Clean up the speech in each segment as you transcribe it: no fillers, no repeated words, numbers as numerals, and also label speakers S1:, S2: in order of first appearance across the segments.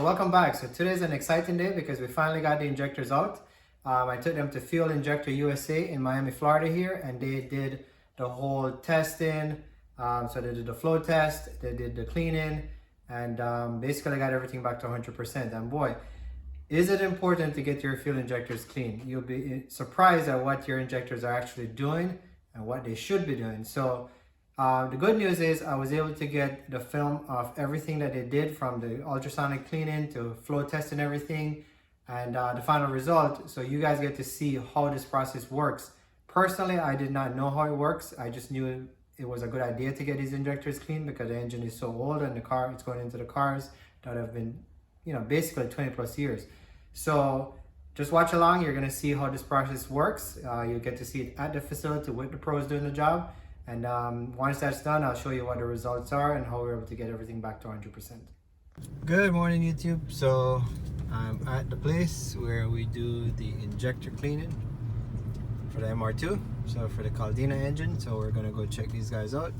S1: So welcome back. So today's an exciting day because we finally got the injectors out. I took them to Fuel Injector USA in Miami, Florida here, and they did the whole testing. So they did the flow test, they did the cleaning, and basically got everything back to 100%. And boy, is it important to get your fuel injectors clean. You'll be surprised at what your injectors are actually doing and what they should be doing. So the good news is I was able to get the film of everything that they did, from the ultrasonic cleaning to flow test and everything, and the final result, so you guys get to see how this process works. Personally, I did not know how it works. I just knew it was a good idea to get these injectors clean because the engine is so old and it's going into the cars that have been, basically 20 plus years. So just watch along. You're going to see how this process works. You'll get to see it at the facility with the pros doing the job. And once that's done, I'll show you what the results are and how we're able to get everything back to 100%. Good morning, YouTube. So I'm at the place where we do the injector cleaning for the MR2, so for the Caldina engine. So we're gonna go check these guys out,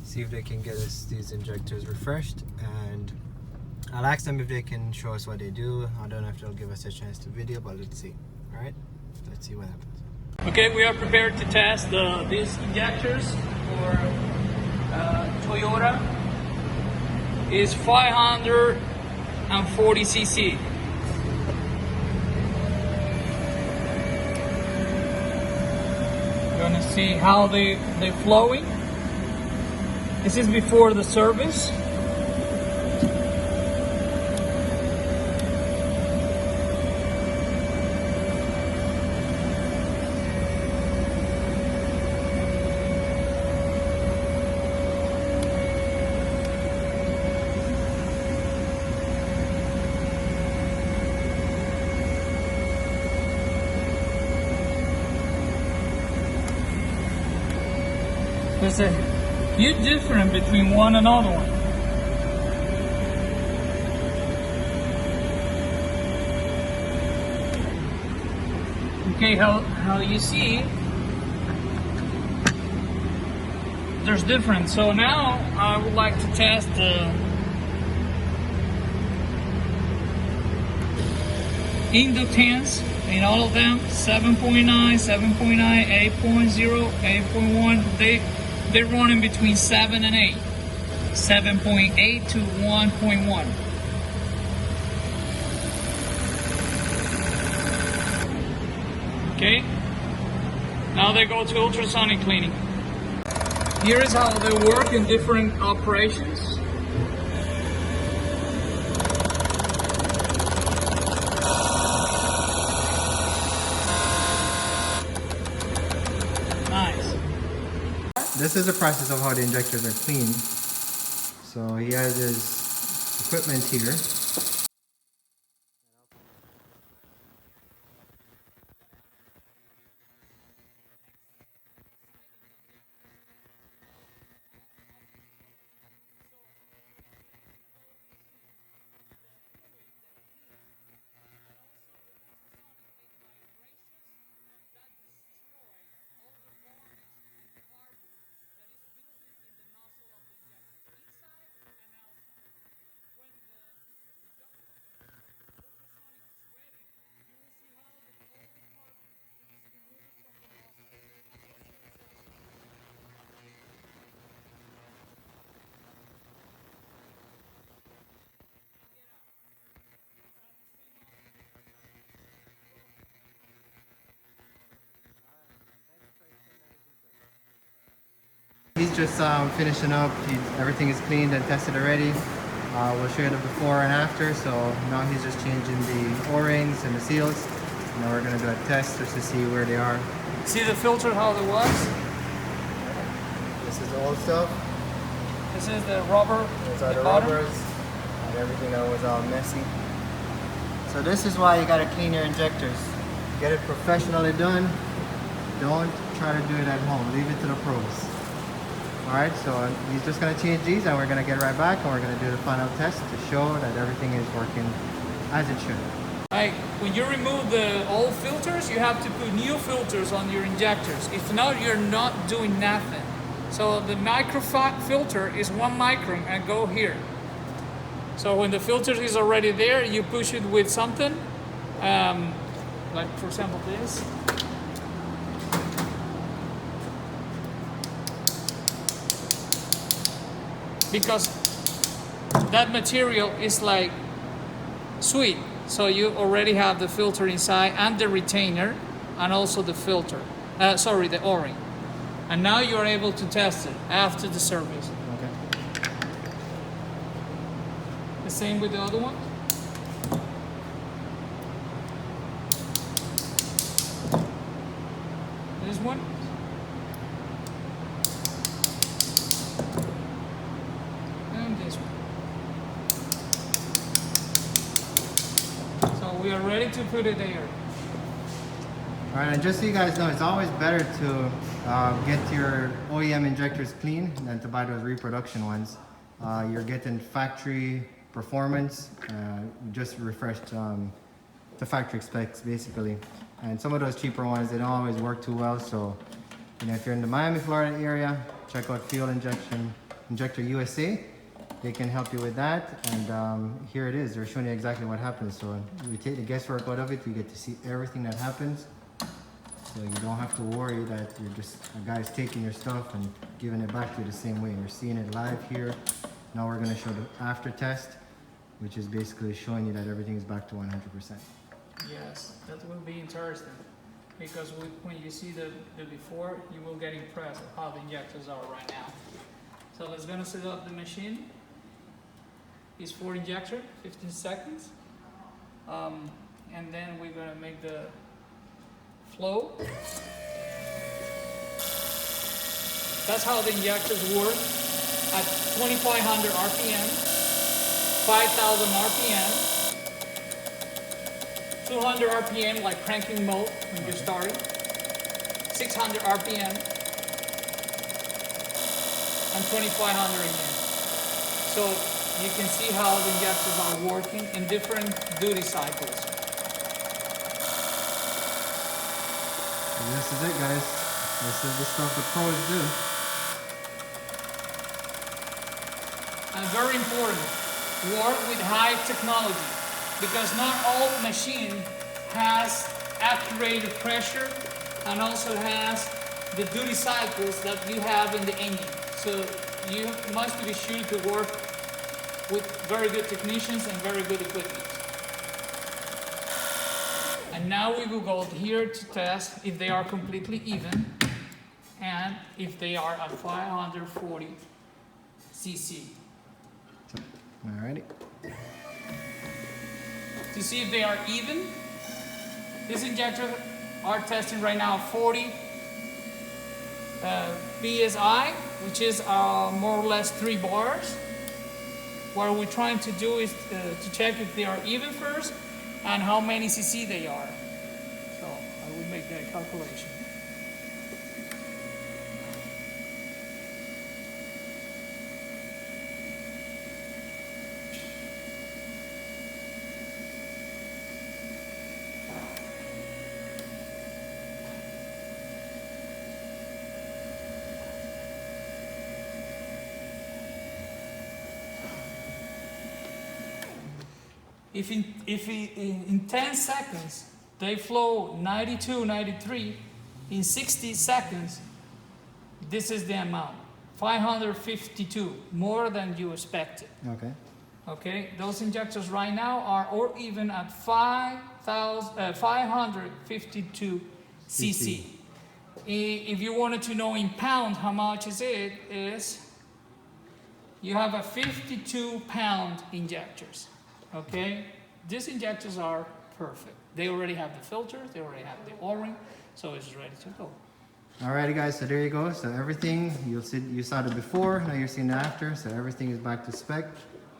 S1: see if they can get us these injectors refreshed, and I'll ask them if they can show us what they do. I don't know if they'll give us a chance to video, but let's see. All right, let's see what happens.
S2: Okay, we are prepared to test these injectors for Toyota. It's 540 cc. We're gonna see how they're flowing. This is before the service. There's a huge difference between one and another one. Okay, how you see, there's difference. So now I would like to test the inductance in all of them. 7.9, 7.9, 8.0, 8.1. They're running between 7 and 8. 7.8 to 1.1. Okay. Now they go to ultrasonic cleaning. Here is how they work in different operations.
S1: This is the process of how the injectors are cleaned. So he has his equipment here. He's just finishing up. Everything is cleaned and tested already. We'll show you the before and after. So now he's just changing the O-rings and the seals. Now we're going to do a test just to see where they are.
S2: See the filter, how it was?
S1: This is the old stuff.
S2: This is the rubber.
S1: These are the rubbers and everything that was all messy. So this is why you got to clean your injectors. Get it professionally done. Don't try to do it at home. Leave it to the pros. Alright, so he's just going to change these and we're going to get right back and we're going to do the final test to show that everything is working as it should.
S2: Like when you remove the old filters, you have to put new filters on your injectors. If not, you're not doing nothing. So the micro filter is 1 micron and go here. So when the filter is already there, you push it with something, like for example this. Because that material is like sweet, so you already have the filter inside and the retainer and also the filter, the O-ring. And now you are able to test it after the service.
S1: Okay.
S2: The same with the other one. This one. And this one. So we are ready to put it there.
S1: All right, and just so you guys know, it's always better to get your OEM injectors clean than to buy those reproduction ones. You're getting factory performance, just refreshed to factory specs basically. And some of those cheaper ones, they don't always work too well. So, you know, if you're in the Miami, Florida area, check out Fuel Injector USA. They can help you with that. And here it is. They're showing you exactly what happens. So we take the guesswork out of it. You get to see everything that happens. So you don't have to worry that you're just a guy's taking your stuff and giving it back to you the same way. You're seeing it live here. Now we're going to show the after test, which is basically showing you that everything is back to 100%.
S2: Yes, that will be interesting, because when you see the before, you will get impressed with how the injectors are right now. So let's gonna set up the machine. It's 4 injector, 15 seconds. And then we're gonna make the flow. That's how the injectors work at 2500 RPM, 5000 RPM, 200 RPM like cranking mode when you're starting, 600 RPM, and 2500 again. So you can see how the injectors are working in different duty cycles.
S1: And this is it, guys. This is the stuff the pros do.
S2: And very important, work with high technology, because not all machine has accurate pressure and also has the duty cycles that you have in the engine. So you must be sure to work with very good technicians and very good equipment. And now we will go here to test if they are completely even and if they are at 540 cc.
S1: Alrighty.
S2: To see if they are even, this injector are testing right now 40 PSI, which is more or less 3 bars. What we're trying to do is to check if they are even first and how many cc they are. So I will make that calculation. If in 10 seconds they flow 92, 93, in 60 seconds, this is the amount, 552, more than you expected.
S1: Okay.
S2: Okay, those injectors right now are or even at 552 cc. If you wanted to know in pound how much is it, you have a 52-pound injectors. Okay, these injectors are perfect. They already have the filter, they already have the O-ring, so it's ready to go.
S1: Alrighty, guys. So there you go. So everything you saw it before. Now you're seeing the after. So everything is back to spec.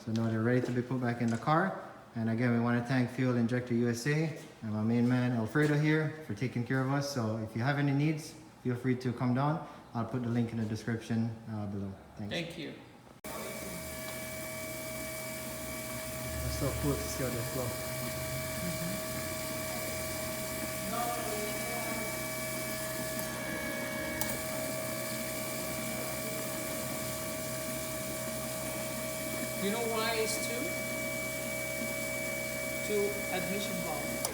S1: So now they're ready to be put back in the car. And again, we want to thank Fuel Injector USA and my main man Alfredo here for taking care of us. So if you have any needs, feel free to come down. I'll put the link in the description below. Thanks.
S2: Thank you.
S1: It's so cool to see how they flow.
S2: You know why it's 2? MR2 admission valve.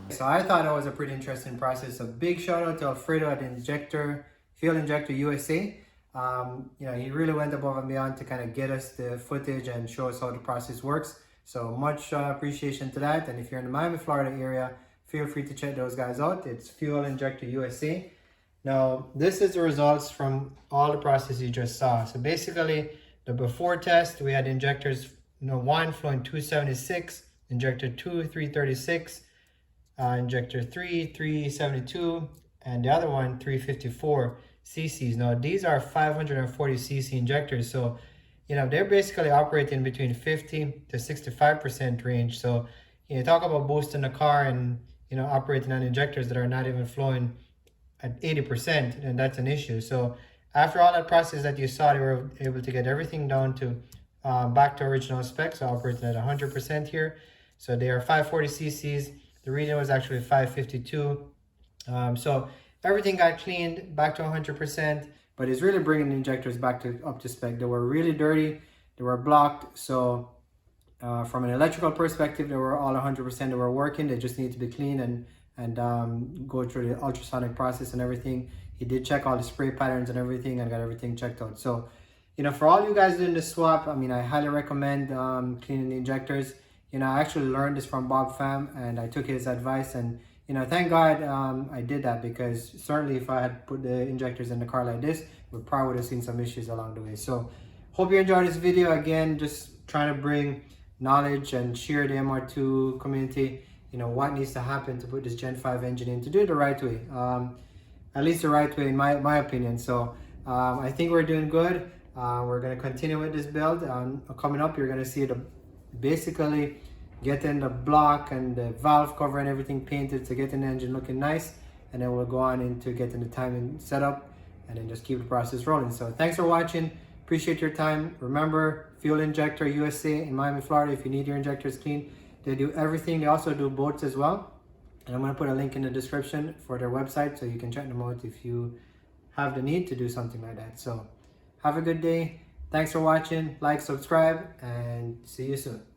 S1: So I thought it was a pretty interesting process. A big shout out to Alfredo at Fuel Injector USA. He really went above and beyond to kind of get us the footage and show us how the process works. So much appreciation to that. And if you're in the Miami, Florida area, feel free to check those guys out. It's Fuel Injector USA. Now, this is the results from all the processes you just saw. So basically, the before test, we had injectors, one flowing 276, injector 2, 336, injector 3, 372, and the other one, 354 cc's. Now, these are 540 cc injectors. So, they're basically operating between 50 to 65% range. So, talk about boosting the car and, operating on injectors that are not even flowing at 80%, and that's an issue. So after all that process that you saw, they were able to get everything down to back to original specs, so operating at 100% here. So they are 540 cc's. The reading was actually 552. So everything got cleaned back to 100%, but it's really bringing the injectors back to up to spec. They were really dirty, they were blocked. So from an electrical perspective, they were all 100%. They were working. They just need to be cleaned and go through the ultrasonic process and everything. He did check all the spray patterns and everything and got everything checked out. So, for all you guys doing the swap, I highly recommend cleaning the injectors. I actually learned this from Bob Pham, and I took his advice, and thank God I did that, because certainly if I had put the injectors in the car like this, we probably would have seen some issues along the way. So hope you enjoyed this video. Again, just trying to bring knowledge and share the MR2 community, what needs to happen to put this Gen 5 engine in, to do it the right way, at least the right way in my opinion. So I think we're doing good. We're going to continue with this build. Coming up, you're going to see the basically getting the block and the valve cover and everything painted to getting the engine looking nice, and then we'll go on into getting the timing set up and then just keep the process rolling. So thanks for watching. Appreciate your time. Remember, Fuel Injector USA in Miami, Florida. If you need your injectors clean, they do everything. They also do boats as well. And I'm going to put a link in the description for their website so you can check them out if you have the need to do something like that. So have a good day. Thanks for watching. Like, subscribe, and see you soon.